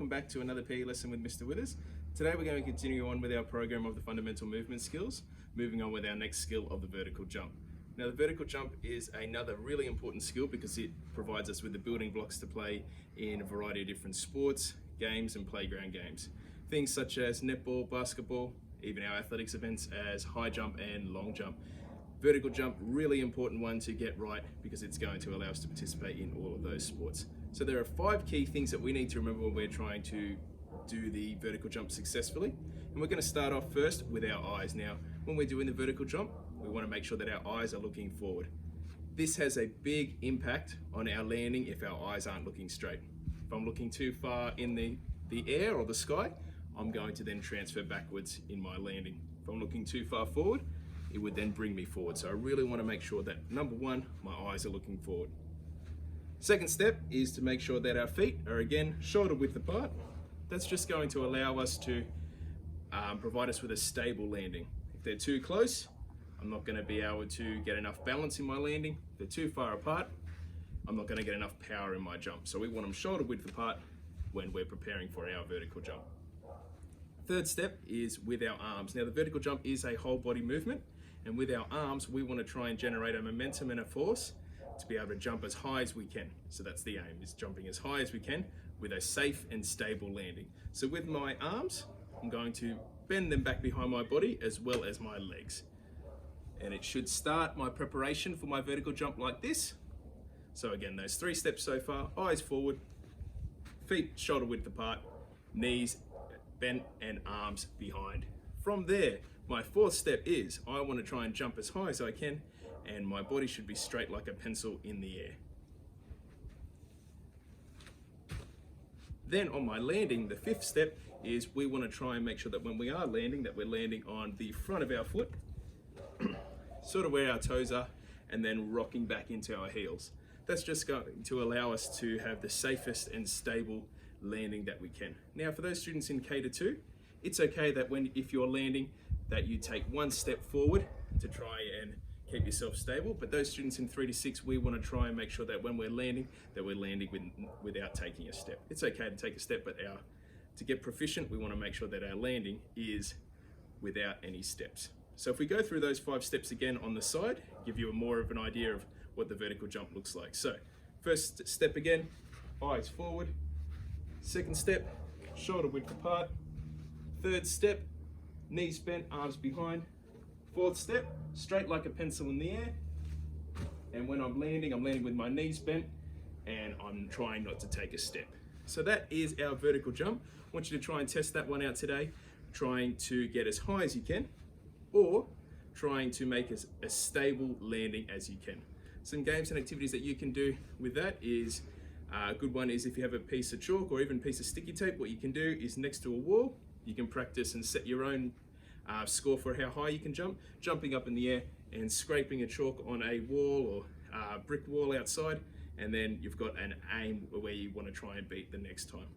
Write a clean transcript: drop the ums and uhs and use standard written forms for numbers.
welcome back to another PE lesson with Mr. Withers. Today we're going to continue on with our program of the fundamental movement skills, moving on with our next skill of the vertical jump. Now the vertical jump is another really important skill because it provides us with the building blocks to play in a variety of different sports, games and playground games. Things such as netball, basketball, even our athletics events as high jump and long jump. Vertical jump, really important one to get right because it's going to allow us to participate in all of those sports. So there are 5 key things that we need to remember when we're trying to do the vertical jump successfully. And we're going to start off first with our eyes. Now, when we're doing the vertical jump, we want to make sure that our eyes are looking forward. This has a big impact on our landing if our eyes aren't looking straight. If I'm looking too far in the air or the sky, I'm going to then transfer backwards in my landing. If I'm looking too far forward, it would then bring me forward. So I really want to make sure that, number one, my eyes are looking forward. Second step is to make sure that our feet are again shoulder width apart. That's just going to allow us to provide us with a stable landing. If they're too close, I'm not going to be able to get enough balance in my landing. If they're too far apart, I'm not going to get enough power in my jump. So we want them shoulder width apart when we're preparing for our vertical jump. Third step is with our arms. Now the vertical jump is a whole body movement, and with our arms we want to try and generate a momentum and a force to be able to jump as high as we can. So that's the aim, is jumping as high as we can with a safe and stable landing. So with my arms, I'm going to bend them back behind my body as well as my legs. And it should start my preparation for my vertical jump like this. So again, those 3 steps so far: eyes forward, feet shoulder width apart, knees bent and arms behind. From there, my 4th step is I want to try and jump as high as I can, and my body should be straight like a pencil in the air. Then on my landing, the 5th step is we want to try and make sure that when we are landing, that we're landing on the front of our foot, sort of where our toes are, and then rocking back into our heels. That's just going to allow us to have the safest and stable landing that we can. Now for those students in K-2, it's okay that if you're landing, that you take 1 step forward to try and keep yourself stable. But those students in 3-6, we want to try and make sure that when we're landing, that we're landing without taking a step. It's okay to take a step, but to get proficient, we want to make sure that our landing is without any steps. So if we go through those 5 steps again on the side, give you more of an idea of what the vertical jump looks like. So first step again, eyes forward. Second step, shoulder width apart. Third step, knees bent, arms behind. 4th step, straight like a pencil in the air. And when I'm landing with my knees bent and I'm trying not to take a step. So that is our vertical jump. I want you to try and test that one out today, trying to get as high as you can, or trying to make as a stable landing as you can. Some games and activities that you can do with that is, a good one is if you have a piece of chalk or even a piece of sticky tape, what you can do is next to a wall, you can practice and set your own score for how high you can jump, jumping up in the air and scraping a chalk on a wall or brick wall outside, and then you've got an aim where you want to try and beat the next time.